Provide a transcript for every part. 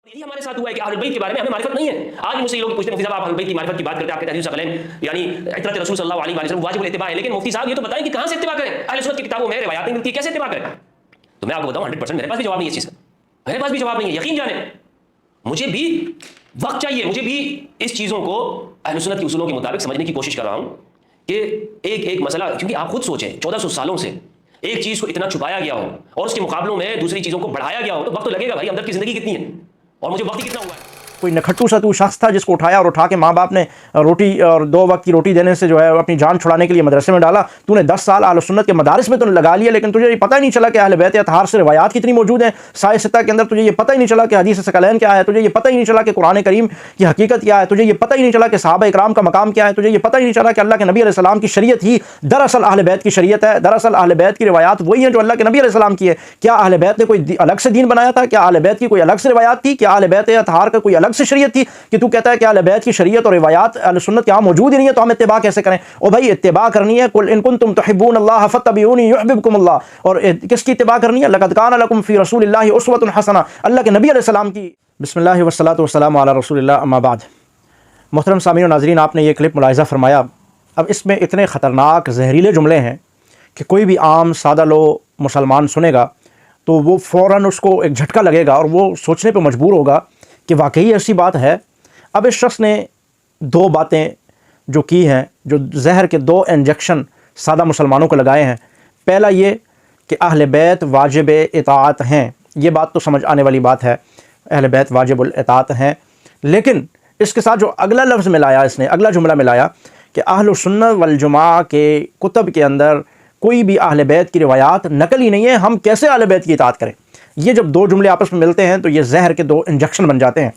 یہی ہمارے ساتھ ہوا ہے کہ اہل بیت کے بارے میں ہمیں معرفت نہیں ہے. آج مجھ سے یہ لوگ پوچھتے ہیں مفتی صاحب آپ اہل بیت کی معرفت کی بات کرتے ہیں، آپ کہتے ہیں حدیث ثقلین یعنی عترت رسول صلی اللہ علیہ وسلم واجب الاتباع ہے، لیکن مفتی صاحب یہ تو بتائیں کہ کہاں سے اتباع کریں؟ اہل سنت کی کتابوں میں روایات نہیں ملتی، کیسے اتباع کریں؟ تو میں آپ کو بتاؤں 100% میرے پاس بھی جواب نہیں ہے اس چیز کا، میرے پاس بھی جواب نہیں ہے. یقین جانیں مجھے بھی وقت چاہیے، مجھے بھی اس چیزوں کو اہل سنت کے اصولوں کے مطابق سمجھنے کی کوشش کر رہا ہوں کہ ایک ایک مسئلہ، کیونکہ آپ خود سوچیں 1400 سالوں سے ایک چیز کو اتنا چھپایا گیا ہو اور اس کے مقابلوں میں دوسری چیزوں کو بڑھایا گیا ہو تو وقت تو لگے گا بھائی. اندر کی زندگی کتنی ہے اور مجھے وقت ہی کتنا ہوا ہے. کوئی نکھٹو سا تو شخص تھا جس کو اٹھایا اور اٹھا کے ماں باپ نے روٹی اور 2 وقت کی روٹی دینے سے جو ہے اپنی جان چھڑانے کے لیے مدرسے میں ڈالا. تو نے 10 سال اہل سنت کے مدارس میں تو نے لگا لیا، لیکن تجھے یہ پتہ ہی نہیں چلا کہ اہل بیت اطہار سے روایات کتنی موجود ہیں سائے ستہ کے اندر. تجھے یہ پتہ ہی نہیں چلا کہ حدیث ثقلین کیا ہے، تجھے یہ پتہ ہی نہیں چلا کہ قرآن کریم کی حقیقت کیا ہے، تجھے یہ پتہ ہی نہیں چلا کہ صحابہ اکرام کا مقام کیا ہے، تجھے یہ پتہ ہی نہیں چلا کہ اللہ کے نبی علیہ السلام کی شریعت ہی دراصل اہل بیت کی شریعت ہے. دراصل اہل بیت کی روایات وہی ہیں جو اللہ کے نبی علیہ السلام کی ہے. کیا اہل بیت نے کوئی الگ سے دین بنایا تھا؟ کیا اہل بیت کی کوئی الگ سے روایات تھی؟ کیا اہل بیت اطہار کا کوئی الگ سے شریعت تھی کہ تو کہتا ہے کہ اہل بیت کی شریعت اور روایات اہل سنت یہاں موجود ہی نہیں ہے تو ہم اتباع کیسے کریں؟ او بھائی اتباع کرنی ہے قل ان کنتم تحبون اللہ فاتبعونی یحببکم اللہ. اور کس کی اتباع کرنی ہے؟ لقد کان لکم فی رسول اللہ اسوۃ حسنہ، اللہ کے نبی علیہ السلام کی. بسم اللہ والصلاۃ والسلام علی رسول اللہ، اما بعد. محترم سامعین و ناظرین، آپ نے یہ کلپ ملاحظہ فرمایا. اب اس میں اتنے خطرناک زہریلے جملے ہیں کہ کوئی بھی عام سادہ لو مسلمان سنے گا تو وہ فوراً اس کو ایک جھٹکا لگے گا اور وہ سوچنے پہ مجبور ہوگا کہ واقعی ایسی بات ہے. اب اس شخص نے 2 باتیں جو کی ہیں، جو زہر کے 2 انجیکشن سادہ مسلمانوں کو لگائے ہیں. پہلا یہ کہ اہل بیت واجب اطاعت ہیں، یہ بات تو سمجھ آنے والی بات ہے، اہل بیت واجب الاطاعت ہیں. لیکن اس کے ساتھ جو اگلا لفظ ملایا، اس نے اگلا جملہ ملایا کہ اہل السنت والجماعہ کے کتب کے اندر کوئی بھی اہل بیت کی روایات نقل ہی نہیں ہے، ہم کیسے اہل بیت کی اطاعت کریں؟ یہ جب 2 جملے آپس میں ملتے ہیں تو یہ زہر کے 2 انجیکشن بن جاتے ہیں.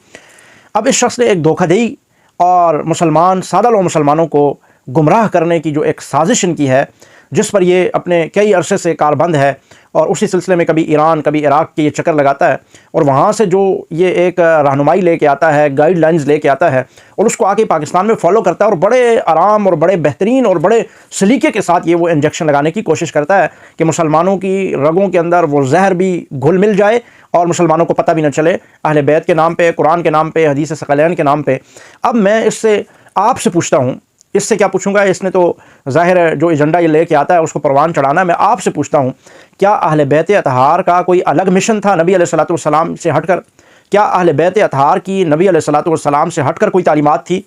اب اس شخص نے ایک دھوکہ دہی اور مسلمان سادہ لو مسلمانوں کو گمراہ کرنے کی جو ایک سازش ان کی ہے، جس پر یہ اپنے کئی عرصے سے کاربند ہے اور اسی سلسلے میں کبھی ایران کبھی عراق کے یہ چکر لگاتا ہے اور وہاں سے جو یہ ایک رہنمائی لے کے آتا ہے، گائیڈ لائنز لے کے آتا ہے اور اس کو آ کے پاکستان میں فالو کرتا ہے اور بڑے آرام اور بڑے بہترین اور بڑے سلیقے کے ساتھ یہ وہ انجیکشن لگانے کی کوشش کرتا ہے کہ مسلمانوں کی رگوں کے اندر وہ زہر بھی گھل مل جائے اور مسلمانوں کو پتہ بھی نہ چلے، اہل بیت کے نام پہ، قرآن کے نام پہ، حدیث ثقلین کے نام پہ. اب میں اس سے آپ سے پوچھتا ہوں، اس سے کیا پوچھوں گا، اس نے تو ظاہر ہے جو ایجنڈا یہ لے کے آتا ہے اس کو پروان چڑھانا ہے. میں آپ سے پوچھتا ہوں، کیا اہل بیت اطہار کا کوئی الگ مشن تھا نبی علیہ الصلوۃ والسلام سے ہٹ کر؟ کیا اہل بیت اطہار کی نبی علیہ الصلوۃ والسلام سے ہٹ کر کوئی تعلیمات تھی؟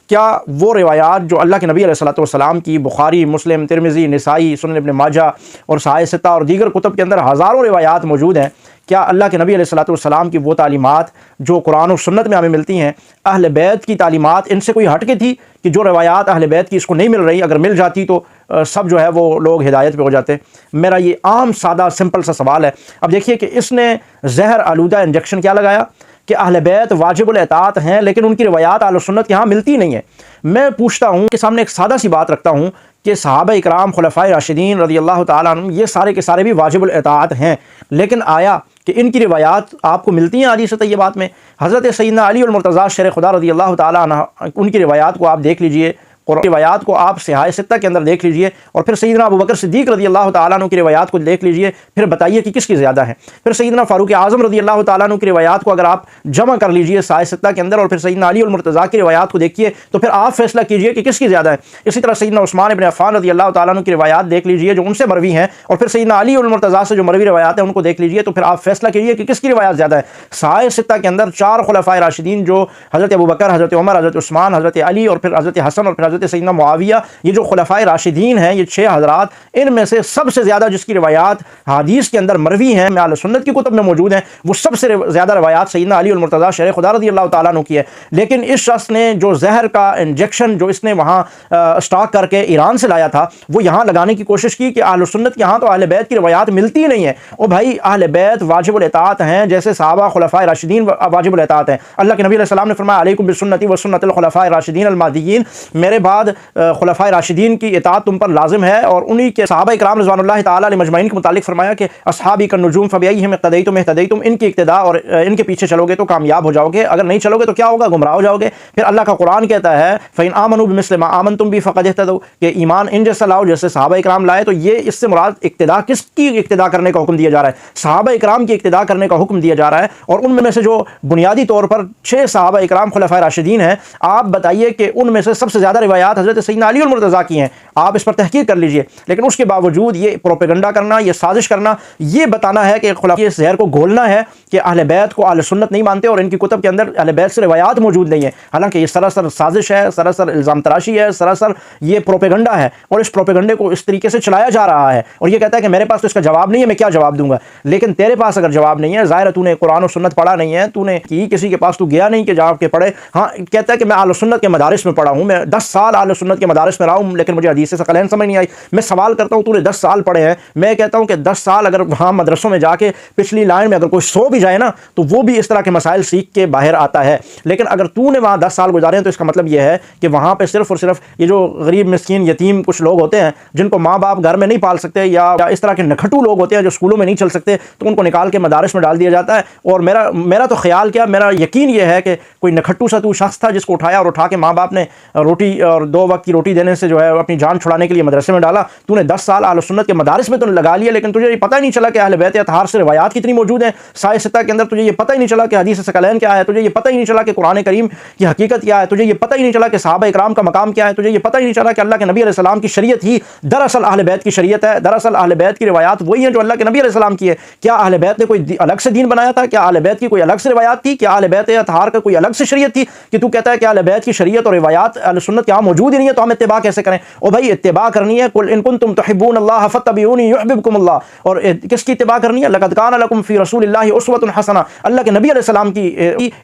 کیا وہ روایات جو اللہ کے نبی علیہ الصلوۃ والسلام کی بخاری، مسلم، ترمذی، نسائی، سنن ابن ماجہ اور سائے ستہ اور دیگر کتب کے اندر ہزاروں روایات موجود ہیں، کیا اللہ کے نبی علیہ الصلوۃ والسلام کی وہ تعلیمات جو قرآن و سنت میں ہمیں ملتی ہیں، اہل بیت کی تعلیمات ان سے کوئی ہٹ کے تھی کہ جو روایات اہل بیت کی اس کو نہیں مل رہی، اگر مل جاتی تو سب جو ہے وہ لوگ ہدایت پہ ہو جاتے؟ میرا یہ عام سادہ سمپل سا سوال ہے. اب دیکھیے کہ اس نے زہر آلودہ انجیکشن کیا لگایا کہ اہل بیت واجب الاطاعت ہیں لیکن ان کی روایات اہل سنت کے ہاں ملتی نہیں ہیں. میں پوچھتا ہوں کہ سامنے ایک سادہ سی بات رکھتا ہوں کہ صحابہ اکرام خلفائے راشدین رضی اللہ تعالیٰ عنہم یہ سارے کے سارے بھی واجب الاطاعت ہیں، لیکن آیا کہ ان کی روایات آپ کو ملتی ہیں حدیث طیبات میں؟ حضرت سیدنا علی المرتضیٰ شیر خدا رضی اللہ تعالیٰ عنہ، ان کی روایات کو آپ دیکھ لیجئے، قرآن روایات کو آپ صحاح ستہ کے اندر دیکھ لیجئے، اور پھر سیدنا ابوبکر صدیق رضی اللہ تعالیٰ عنہ کی روایات کو دیکھ لیجئے، پھر بتائیے کہ کس کی زیادہ ہے. پھر سیدنا فاروق اعظم رضی اللہ تعالیٰ عنہ کی روایات کو اگر آپ جمع کر لیجئے صحاح ستہ کے اندر اور پھر سیدنا علی المرتضیٰ کی روایات کو دیکھیے تو پھر آپ فیصلہ کیجئے کہ کس کی زیادہ ہے. اسی طرح سیدنا عثمان ابن عفان رضی اللہ تعالیٰ عنہ کی روایات دیکھ لیجئے جو ان سے مروی ہیں، اور پھر سیدنا علی المرتضیٰ سے جو مروی روایات ہیں ان کو دیکھ لیجئے تو پھر آپ فیصلہ کیجئے کہ کس کی روایات زیادہ ہے. صحاح ستہ کے اندر 4 خلفائے راشدین جو حضرت ابوبکر، حضرت عمر، حضرت عثمان، حضرت علی اور پھر حضرت حسن اور پھر حضرت سیدنا معاویہ، یہ جو خلفائے راشدین ہیں، یہ 6 حضرات، ان میں سے سب سے زیادہ جس کی روایات حدیث کے اندر مروی ہیں، اہل سنت کی کتب میں موجود ہیں، وہ سب سے زیادہ روایات سیدنا علی المرتضیٰ شیر خدا رضی اللہ تعالیٰ عنہ کی ہے. لیکن اس شخص نے جو زہر کا انجیکشن جو اس نے وہاں اسٹاک کر کے ایران سے لایا تھا وہ یہاں لگانے کی کوشش کی کہ اہل سنت یہاں تو اہل بیت کی روایات ملتی ہی نہیں ہے. او بھائی اہل بیت واجب الاطاعت ہیں جیسے صحابہ خلفائے راشدین واجب الاطاعت ہیں. اللہ کے نبی علیہ السلام نے فرمایا علیکم بسنتی و سنت الخلفاء الراشدین المہدیین، میرے بعد خلفائے راشدین کی اطاعت تم پر لازم ہے، اور انہی کے صحابہ کرام رضوان اللہ تعالیٰ علیہ مجمعین کے متعلق فرمایا کہ اصحابی کالنجوم فبأیہم اقتدیتم اہتدیتم، ان کی اقتداء اور ان کے پیچھے چلو گے تو کامیاب ہو جاؤ گے، اگر نہیں چلو گے تو کیا ہوگا؟ گمراہ ہو جاؤ گے۔ پھر اللہ کا قرآن کہتا ہے فَإِنْ آمَنُوا بِمِثْلِ مَا آمَنْتُمْ بِهِ فَقَدِ اهْتَدَوْا، کہ ایمان ان جیسا لاؤ جیسے صحابہ کرام لائے۔ تو یہ اس سے مراد اقتداء کس کی اقتداء کرنے کا حکم دیا جا رہا ہے؟ صحابہ کرام کی اقتداء کرنے کا حکم دیا جا رہا ہے، اور ان میں سے جو بنیادی طور پر 6 صحابہ کرام خلفائے راشدین ہیں، آپ بتائیے کہ ان میں سے سب سے زیادہ روایات حضرت سیدنا علی المرتضیٰ کی ہیں، آپ اس پر تحقیق کر لیجئے۔ لیکن اس کے باوجود یہ پروپیگنڈا کرنا، یہ سازش کرنا، یہ بتانا ہے کہ خلفائے اس زہر کو گھولنا ہے کہ اہل بیت کو اہل سنت نہیں مانتے اور ان کی کتب کے اندر اہل بیت سے روایات موجود نہیں ہیں، حالانکہ یہ سراسر سازش ہے، سراسر الزام تراشی ہے، سراسر یہ پروپیگنڈا ہے، اور اس پروپیگنڈے کو اس طریقے سے چلایا جا رہا ہے۔ اور یہ کہتا ہے کہ میرے پاس تو اس کا جواب نہیں ہے، میں کیا جواب دوں گا؟ لیکن تیرے پاس اگر جواب نہیں ہے، ظاہر ہے تو نے قرآن و سنت پڑھا نہیں ہے، تو نے کسی کے پاس تو گیا نہیں کہ جا کے پڑھے۔ ہاں کہتا ہے کہ میں اہل سنت کے مدارس میں پڑھا ہوں، میں 10 سال اہل سنت کے مدارس میں رہا ہوں، لیکن مجھے حدیث ثقلین سمجھ نہیں آئی۔ میں سوال کرتا ہوں تو نے 10 سال پڑھے ہیں، میں کہتا ہوں کہ 10 سال اگر وہاں مدرسوں میں جا کے پچھلی لائن میں اگر کوئی سو بھی جائے نا تو وہ بھی اس طرح کے مسائل سیکھ کے باہر آتا ہے۔ لیکن اگر تو نے وہاں 10 سال گزارے ہیں تو اس کا مطلب یہ ہے کہ وہاں پہ صرف اور صرف یہ جو غریب مسکین یتیم کچھ لوگ ہوتے ہیں جن کو ماں باپ گھر میں نہیں پال سکتے، یا اس طرح کے نکھٹو لوگ ہوتے ہیں جو اسکولوں میں نہیں چل سکتے، تو ان کو نکال کے مدارس میں ڈال دیا جاتا ہے۔ اور میرا تو خیال کیا، میرا یقین یہ ہے کہ کوئی نکھٹو سا تو شخص تھا جس کو اٹھا کے ماں باپ نے روٹی اور 2 وقت کی روٹی دینے سے جو ہے اپنی جان چھڑانے کے لیے مدرسے میں ڈالا۔ تو نے 10 سال اہل سنت کے مدارس میں تو نے لگا لیا، لیکن تجھے یہ پتہ ہی نہیں چلا کہ اہل بیت اطہار سے روایات کتنی موجود ہیں سائے ستہ کے اندر۔ تجھے یہ پتہ ہی نہیں چلا کہ حدیث ثقلین کیا ہے، تجھے یہ پتہ ہی نہیں چلا کہ قرآن کریم کی حقیقت کیا ہے، تجھے یہ پتہ ہی نہیں چلا کہ صحابہ اکرام کا مقام کیا ہے، تجھے یہ پتہ ہی نہیں چلا کہ اللہ کے نبی علیہ السلام کی شریعت ہی دراصل اہل بیت کی شریعت ہے۔ دراصل اہل بیت کی روایات وہی ہیں جو اللہ کے نبی علیہ السلام کی ہے۔ کیا اہل بیت نے کوئی الگ سے دین بنایا تھا؟ کیا اہل بیت کی کوئی الگ سے روایات تھی؟ کیا اہل بیت اطہار کا کوئی الگ سے شریعت تھی کہ تو کہتا ہے کہ اہل بیت کی شریعت اور روایات اہل سنت یہاں موجود ہی نہیں ہے تو ہم اتباع کیسے کریں؟ او بھائی اتباع کرنی ہے، قل ان کنتم تحبون اللہ فاتبعونی یحببکم اللہ۔ اور کس کی اتباع کرنی ہے؟ لقد کان لکم فی رسول اللہ اسوۃ حسنہ، اللہ کے نبی علیہ السلام کی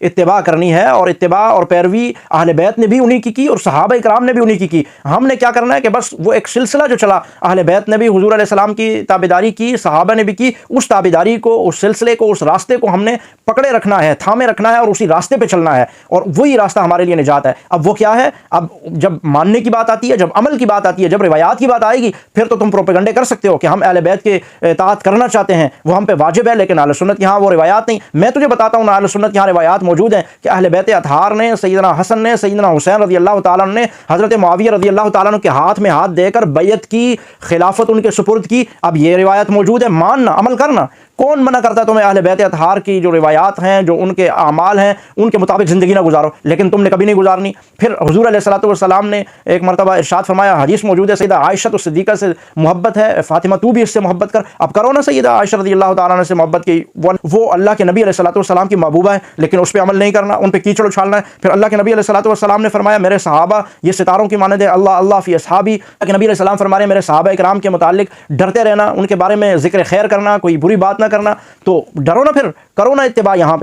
اتباع کرنی ہے، اور اتباع اور پیروی اہل بیت نے بھی انہی کی اور صحابہ کرام نے بھی انہی کی۔ ہم نے کیا کرنا ہے کہ بس وہ ایک سلسلہ جو چلا، اہل بیت نے بھی حضور علیہ السلام کی تابعداری کی، صحابہ نے بھی کی، اس تابعداری کو، اس سلسلے کو، اس راستے کو ہم نے پکڑے رکھنا ہے، تھامے رکھنا ہے، اور اسی راستے پہ چلنا ہے، اور وہی راستہ ہمارے لیے نجات ہے۔ اب وہ کیا ہے؟ اب جب ماننے کی بات آتی ہے، جب عمل کی بات آتی ہے، جب روایات کی بات آئے گی، پھر تو تم پروپیگنڈے کر سکتے ہو کہ ہم اہل بیت کے اطاعت کرنا چاہتے ہیں، وہ ہم پہ واجب ہے، لیکن اہل سنت یہاں وہ روایات نہیں۔ میں تجھے بتاتا ہوں اہل سنت یہاں روایات موجود ہیں کہ اہل بیت اطہار نے، سیدنا حسن نے، سیدنا حسین رضی اللہ تعالیٰ عنہ نے حضرت معاویہ رضی اللہ تعالیٰ عنہ کے ہاتھ میں ہاتھ دے کر بیعت کی، خلافت ان کے سپرد کی۔ اب یہ روایت موجود ہے، ماننا، عمل کرنا۔ کون منع کرتا ہے تمہیں اہل بیت اطہار کی جو روایات ہیں، جو ان کے اعمال ہیں، ان کے مطابق زندگی نہ گزارو؟ لیکن تم نے کبھی نہیں گزارنی۔ پھر حضور علیہ الصلوۃ والسلام نے ایک مرتبہ ارشاد فرمایا، حدیث موجود ہے، سیدہ عائشہ صدیقہ سے محبت ہے، فاطمہ تو بھی اس سے محبت کر۔ اب کرو نا سیدہ عائشہ رضی اللہ تعالیٰ عنہ سے محبت کی، وہ اللہ کے نبی علیہ الصلوۃ والسلام کی محبوبہ ہے، لیکن اس پہ عمل نہیں کرنا، ان پہ کیچڑ اچھالنا ہے۔ پھر اللہ کے نبی علیہ الصلوۃ والسلام نے فرمایا، میرے صحابہ یہ ستاروں کی مانند ہے، اللہ اللہ فی اصحابی۔ اللہ کے نبی علیہ السلام فرما رہے ہیں میرے صحابہ کرام کے متعلق ڈرتے رہنا، ان کے بارے میں ذکر خیر کرنا، کوئی بری بات نہ کرنا۔ تو ڈرو نا، پھر کرو نا اتباع۔ یہاں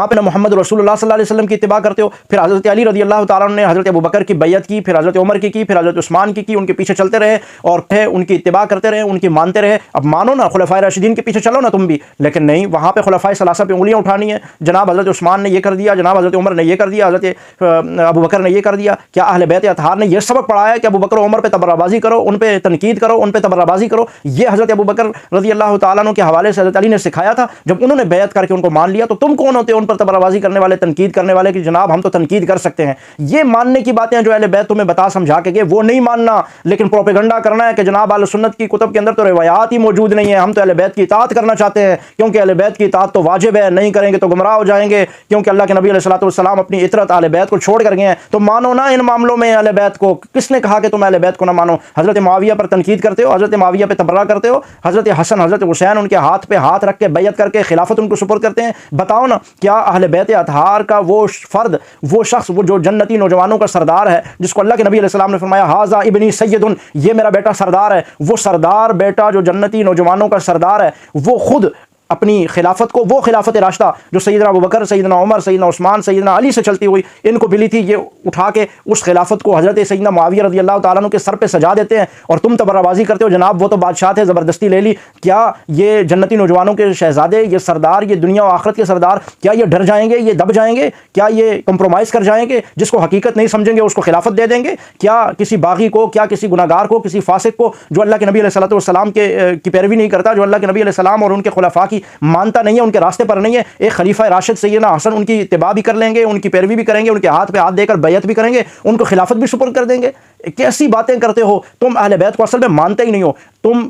پہ نہ محمد رسول اللہ صلی اللہ علیہ وسلم کی اتباع کرتے ہو، پھر حضرت علی رضی اللہ تعالیٰ عنہ نے حضرت ابوبکر کی بیعت کی، پھر حضرت عمر کی، پھر حضرت عثمان کی، ان کے پیچھے چلتے رہے اور ان کی اتباع کرتے رہے، ان کی مانتے رہے۔ اب مانو نا، خلفائے راشدین کے پیچھے چلو نا تم بھی، لیکن نہیں، وہاں پہ خلفائے ثلاثہ پہ انگلیاں اٹھانی ہیں، جناب حضرت عثمان نے یہ کر دیا، جناب حضرت عمر نے یہ کر دیا، حضرت ابوبکر نے یہ کر دیا۔ کیا اہل بیت اطہار نے یہ سبق پڑھایا ہے کہ ابوبکر و عمر پہ تبرہ بازی کرو، ان پہ تنقید کرو، ان پہ تبرہ بازی کرو؟ یہ حضرت ابوبکر رضی اللہ تعالیٰ عنہ کے حوالے سے حضرت علی نے سکھایا تھا جب انہوں نے بیعت کر کے ان کو مان لیا۔ تو تم کون ہوتے ہو ان پر تبرہ بازی کرنے والے، تنقید کرنے والے کہ جناب ہم تو تنقید کر سکتے ہیں؟ یہ ماننے کی باتیں جو اہل بیت تمہیں بتا سمجھا کے گئے وہ نہیں ماننا، لیکن پروپیگنڈا کرنا ہے کہ جناب اہل سنت کی کتب کے اندر تو روایات ہی موجود نہیں ہیں، ہم تو اہل بیت کی اطاعت کرنا چاہتے ہیں کیونکہ اہل بیت کی اطاعت تو واجب ہے، نہیں کریں گے تو گمراہ ہو جائیں گے، کیونکہ اللہ کے نبی علیہ الصلوۃ والسلام اپنی اطرت اہل بیت کو چھوڑ کر گئے ہیں۔ تو مانو نا ان معاملوں میں اہل بیت کو۔ کس نے کہا کہ تم اہل بیت کو نہ مانو؟ حضرت معاویہ پر تنقید کرتے ہو، حضرت معاویہ پہ تبرہ کرتے ہو، حضرت حسن حضرت حسین ان کے ہاتھ پہ ہاتھ رکھ کے بیعت کر کے خلافت ان کو سپرد کرتے ہیں۔ بتاؤ نا، کیا اہل بیت اطہار کا وہ فرد، وہ شخص، وہ جو جنتی نوجوانوں کا سردار ہے، جس کو اللہ کے نبی علیہ السلام نے فرمایا ھذا ابنی سید، یہ میرا بیٹا سردار ہے، وہ سردار بیٹا جو جنتی نوجوانوں کا سردار ہے، وہ خود اپنی خلافت کو, وہ خلافت راشدہ جو سیدنا ابوبکر, سیدنا عمر, سیدنا عثمان, سیدنا علی سے چلتی ہوئی ان کو ملی تھی, یہ اٹھا کے اس خلافت کو حضرت سیدنا معاویہ رضی اللہ تعالیٰ عنہ کے سر پہ سجا دیتے ہیں, اور تم تبرہ بازی کرتے ہو جناب وہ تو بادشاہ تھے, زبردستی لے لی. کیا یہ جنتی نوجوانوں کے شہزادے, یہ سردار, یہ دنیا و آخرت کے سردار, کیا یہ ڈر جائیں گے, یہ دب جائیں گے, کیا یہ کمپرومائز کر جائیں گے؟ جس کو حقیقت نہیں سمجھیں گے اس کو خلافت دے دیں گے؟ کیا کسی باغی کو, کیا کسی گناہگار کو, کسی فاسق کو جو اللہ کے نبی علیہ الصلوۃ والسلام کی پیروی نہیں کرتا, جو اللہ کے نبی علیہ السلام اور ان کے خلفاء کی مانتا نہیں ہے, ان کے راستے پر نہیں ہے, ایک خلیفہ راشد سیدنا حسن ان کی اتباع بھی کر لیں گے, ان کی پیروی بھی کریں گے, ان کے ہاتھ پہ ہاتھ دے کر بیعت بھی کریں گے, ان کو خلافت بھی سپرد کر دیں گے؟ کیسی باتیں کرتے ہو تم؟ اہل بیت کو اصل میں مانتے ہی نہیں ہو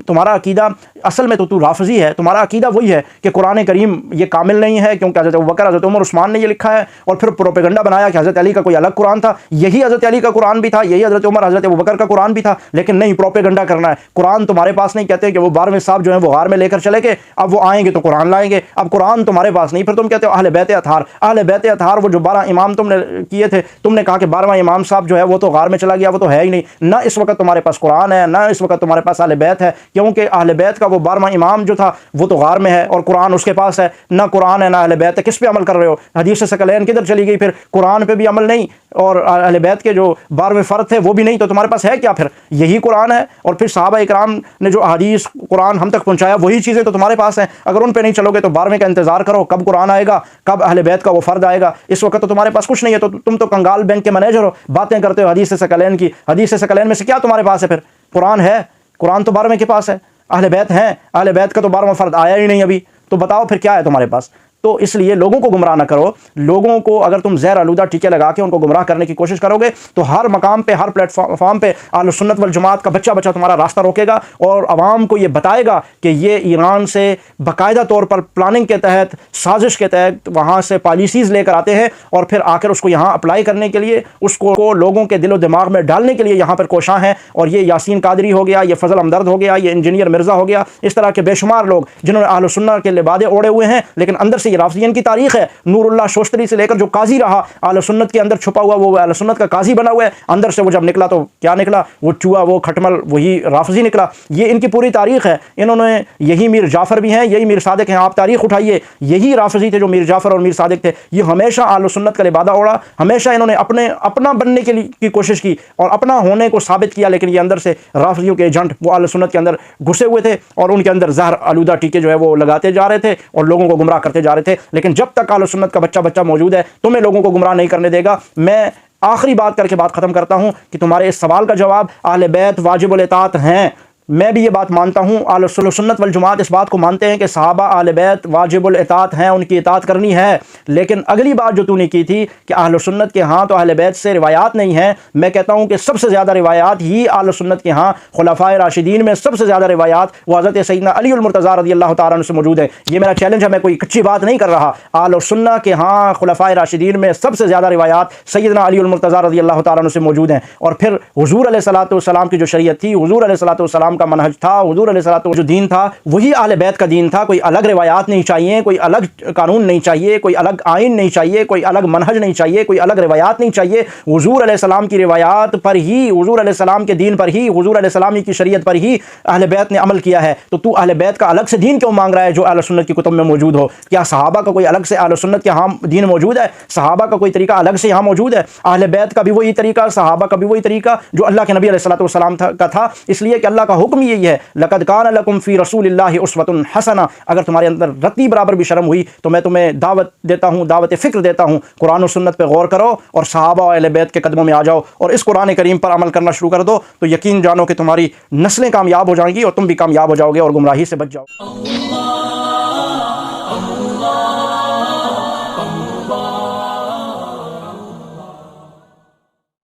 تمہارا عقیدہ اصل میں تو رافضی ہے. تمہارا عقیدہ وہی ہے کہ قرآن کریم یہ کامل نہیں ہے کیونکہ حضرت ابوبکر, حضرت عمر, عثمان نے یہ لکھا ہے, اور پھر پروپیگنڈا بنایا کہ حضرت علی کا کوئی الگ قرآن تھا. یہی حضرت علی کا قرآن بھی تھا, یہی حضرت عمر, حضرت ابوبکر کا قرآن بھی تھا, لیکن نہیں, پروپیگنڈا کرنا ہے. قرآن تمہارے پاس نہیں, کہتے ہیں کہ وہ 12ویں صاحب جو ہیں وہ غار میں لے کر چلے گئے, اب وہ آئیں گے تو قرآن لائیں گے. اب قرآن تمہارے پاس نہیں, پھر تم کہتے ہو اہل بیت اطہار. اہل بیت اطہار وہ جو 12 امام تم نے کیے تھے, تم نے کہا کہ 12واں امام صاحب جو ہے وہ تو غار میں چلا گیا, وہ تو ہے ہی نہیں. نہ اس وقت تمہارے پاس قرآن ہے, نہ اس وقت تمہارے پاس اہل بیت ہے, کیونکہ اہل بیت کا وہ 12واں امام جو تھا وہ تو غار میں ہے, اور قرآن اس کے پاس ہے. نہ قرآن ہے نہ اہل بیت ہے, کس پہ عمل کر رہے ہو؟ حدیث ثقلین کدھر چلی گئی پھر؟ قرآن پہ بھی عمل نہیں, اور اہل بیت کے جو 12ویں فرد تھے وہ بھی نہیں, تو تمہارے پاس ہے کیا پھر؟ یہی قرآن ہے. اور پھر صحابہ اکرام نے جو حدیث قرآن ہم تک پہنچایا وہی چیزیں تو تمہارے پاس ہیں. اگر ان پہ نہیں چلو گے تو 12ویں کا انتظار کرو, کب قرآن آئے گا, کب اہل بیت کا وہ فرد آئے گا. اس وقت تو تمہارے پاس کچھ نہیں ہے, تو تم تو کنگال بینک کے مینیجر ہو, باتیں کرتے ہو حدیث ثقلین کی. حدیث ثقلین میں سے کیا تمہارے پاس ہے پھر؟ قرآن ہے, قرآن تو 12ویں کے پاس ہے. اہل بیت ہیں, اہل بیت کا تو 12واں فرد آیا ہی نہیں ابھی, تو بتاؤ پھر کیا ہے تمہارے پاس؟ تو اس لیے لوگوں کو گمراہ نہ کرو. لوگوں کو اگر تم زہر آلودہ ٹیکے لگا کے ان کو گمراہ کرنے کی کوشش کرو گے تو ہر مقام پہ, ہر پلیٹ فارم پہ اہل سنت والجماعت کا بچہ تمہارا راستہ روکے گا, اور عوام کو یہ بتائے گا کہ یہ ایران سے باقاعدہ طور پر پلاننگ کے تحت, سازش کے تحت وہاں سے پالیسیز لے کر آتے ہیں, اور پھر آ کر اس کو یہاں اپلائی کرنے کے لیے, اس کو لوگوں کے دل و دماغ میں ڈالنے کے لیے یہاں پر کوشاں ہیں. اور یہ یاسین قادری ہو گیا, یہ فضل ہمدرد ہو گیا, یہ انجینئر مرزا ہو گیا, اس طرح کے بے شمار لوگ جنہوں نے اہل سنت کے لبادے اوڑے ہوئے ہیں, لیکن اندر سے یہ رافضیین کی تاریخ ہے. نور اللہ شوشتری سے لے کر جو قاضی رہا اہل سنت کے اندر چھپا ہوا, وہ اہل سنت کا قاضی بنا ہوا ہے, اندر سے وہ جب نکلا تو کیا نکلا؟ وہ چوہا, وہ کھٹمل, وہی رافضی نکلا. یہ ان کی پوری تاریخ ہے. انہوں نے, یہی میر جعفر بھی ہیں, یہی میر صادق ہیں, آپ تاریخ اٹھائیے, یہی رافضی تھے جو میر جعفر اور میر صادق تھے. یہ ہمیشہ اہل سنت کا لبادہ اوڑا, ہمیشہ انہوں نے اپنا بننے کی کوشش کی اور اپنا ہونے کو ثابت کیا, لیکن یہ اندر سے رافضیوں کے ایجنٹ وہ اہل سنت کے اندر گھسے ہوئے تھے, اور ان کے اندر زہر آلودہ ٹیکے جو ہے وہ لگاتے جا رہے تھے اور لوگوں کو گمراہ کرتے جا رہے تھے. لیکن جب تک اہل سنت کا بچہ موجود ہے, تمہیں لوگوں کو گمراہ نہیں کرنے دے گا. میں آخری بات کر کے بات ختم کرتا ہوں کہ تمہارے اس سوال کا جواب, اہل بیت واجب الاطاعت ہیں. میں بھی یہ بات مانتا ہوں, اہل سنت والجماعت اس بات کو مانتے ہیں کہ صحابہ اہل بیت واجب الاطاعت ہیں, ان کی اطاعت کرنی ہے. لیکن اگلی بات جو تو نے کی تھی کہ اہل سنت کے ہاں تو اہل بیت سے روایات نہیں ہیں, میں کہتا ہوں کہ سب سے زیادہ روایات ہی اہل سنت کے ہاں خلفائے راشدین میں سب سے زیادہ روایات وہ حضرت سیدنا علی المرتضیٰ رضی اللہ تعالیٰ عنہ سے موجود ہے. یہ میرا چیلنج ہے, میں کوئی کچی بات نہیں کر رہا. اہل سنت کے ہاں خلفائے راشدین میں سب سے زیادہ روایات سیدنا علی المرتضیٰ رضی اللہ تعالیٰ عنہ سے موجود ہیں. اور پھر حضور علیہ الصلوۃ والسلام کی جو شریعت تھی, حضور علیہ الصلوۃ والسلام کا منہج تھا, حضور علیہ الصلوۃ جو دین تھا وہی اہل بیت کا دین تھا. کوئی الگ روایات نہیں چاہیے, کوئی الگ قانون نہیں چاہیے, کوئی الگ آئین نہیں چاہیے, کوئی الگ منہج نہیں چاہیے, کوئی الگ روایات نہیں چاہیے. حضور علیہ السلام کی روایات پر ہی, حضور علیہ السلام کے دین پر ہی, حضور علیہ السلام کی شریعت پر ہی اہل بیت نے عمل کیا ہے. تو اہل بیت کا الگ سے دین کیوں مانگ رہا ہے جو اہل سنت کی کتب میں موجود ہو؟ کیا صحابہ کا کوئی الگ سے اہل سنت کے ہاں دین موجود ہے؟ صحابہ کا کوئی طریقہ الگ سے یہاں موجود ہے؟ اہل بیت کا بھی وہی طریقہ, صحابہ کا بھی وہی طریقہ جو اللہ کے نبی علیہ الصلوۃ والسلام کا تھا. اس لیے کہ اللہ کا حکم یہی ہے, لقد کان لکم فی رسول اللہ اسوۃ حسنہ. اگر تمہارے اندر رتی برابر بھی شرم ہوئی تو میں تمہیں دعوت دیتا ہوں, دعوت فکر دیتا ہوں, قرآن و سنت پہ غور کرو اور صحابہ و اہل بیت کے قدموں میں آ جاؤ اور اس قرآن کریم پر عمل کرنا شروع کر دو, تو یقین جانو کہ تمہاری نسلیں کامیاب ہو جائیں گی اور تم بھی کامیاب ہو جاؤ گے اور گمراہی سے بچ جاؤ.